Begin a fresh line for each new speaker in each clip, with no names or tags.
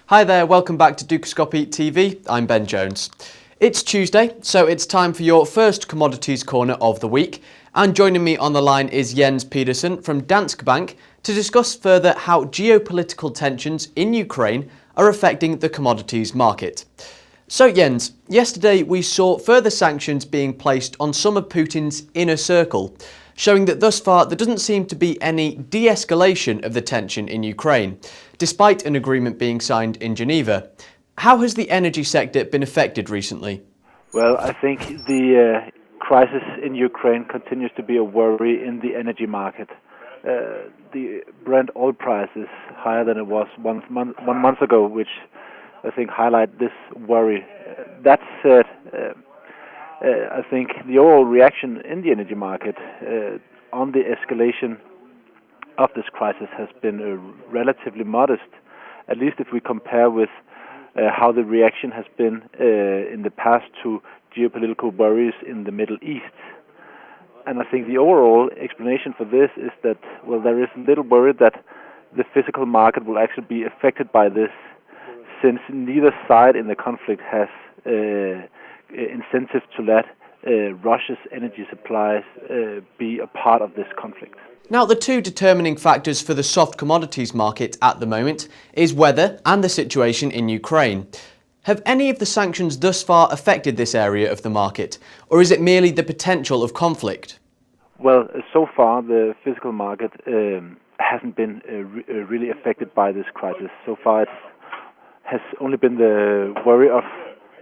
Hi there, welcome back to Dukascopy TV. I'm Ben Jones. It's Tuesday, so it's time for your first Commodities Corner of the week. And joining me on the line is Jens Pedersen from Dansk Bank to discuss further how geopolitical tensions in Ukraine are affecting the commodities market. So Jens, yesterday we saw further sanctions being placed on some of Putin's inner circle, showing that thus far there doesn't seem to be any de-escalation of the tension in Ukraine, despite an agreement being signed in Geneva. How has the energy sector been affected recently?
Well, I think the crisis in Ukraine continues to be a worry in the energy market. The Brent oil price is higher than it was 1 month ago, which I think highlight this worry. That said, I think the overall reaction in the energy market on the escalation of this crisis has been relatively modest, at least if we compare with how the reaction has been in the past to geopolitical worries in the Middle East. And I think the overall explanation for this is that, well, there is little worry that the physical market will actually be affected by this, since neither side in the conflict has incentive to let Russia's energy supplies be a part of this conflict.
Now, the two determining factors for the soft commodities market at the moment is weather and the situation in Ukraine. Have any of the sanctions thus far affected this area of the market, or is it merely the potential of conflict?
Well, so far the physical market hasn't been really affected by this crisis. So far it has only been the worry of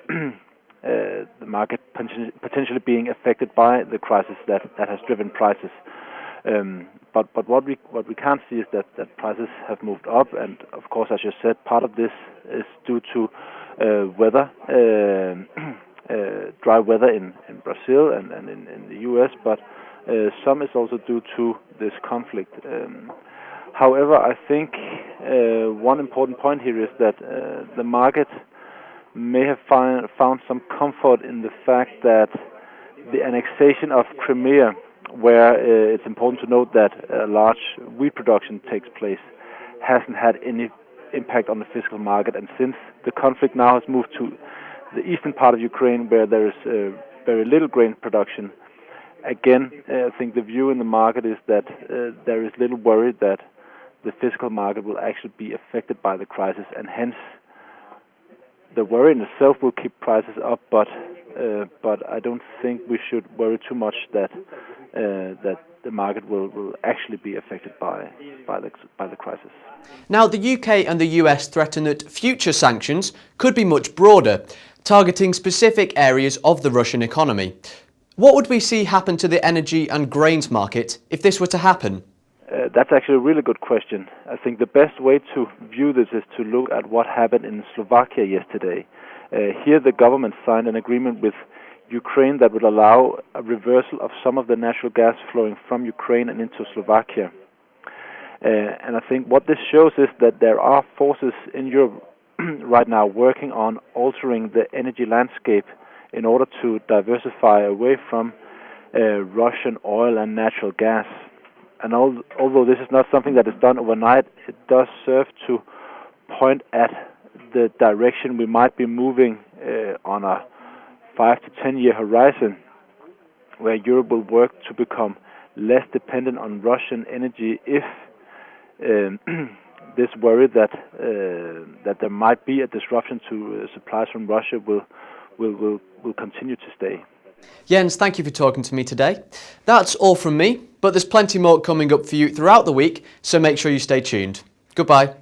the market potentially being affected by the crisis that has driven prices. But what we can't see is that prices have moved up, and of course, as you said, part of this is due to weather, dry weather in Brazil and in the US, but some is also due to this conflict. However, I think one important point here is that the market may have found some comfort in the fact that the annexation of Crimea, where it's important to note that large wheat production takes place, hasn't had any impact on the physical market. And since the conflict now has moved to the eastern part of Ukraine, where there is very little grain production, again, I think the view in the market is that there is little worry that the physical market will actually be affected by the crisis, and hence the worry in itself will keep prices up, but I don't think we should worry too much that the market will actually be affected by the crisis.
Now, the UK and the US threaten that future sanctions could be much broader, targeting specific areas of the Russian economy. What would we see happen to the energy and grains market if this were to happen?
That's actually a really good question. I think the best way to view this is to look at what happened in Slovakia yesterday. Here the government signed an agreement with Ukraine that would allow a reversal of some of the natural gas flowing from Ukraine and into Slovakia. And I think what this shows is that there are forces in Europe right now working on altering the energy landscape in order to diversify away from Russian oil and natural gas. And although this is not something that is done overnight, it does serve to point at the direction we might be moving on a 5 to 10 year horizon, where Europe will work to become less dependent on Russian energy if this worry that there might be a disruption to supplies from Russia will continue to stay.
Jens, thank you for talking to me today. That's all from me, but there's plenty more coming up for you throughout the week, so make sure you stay tuned. Goodbye.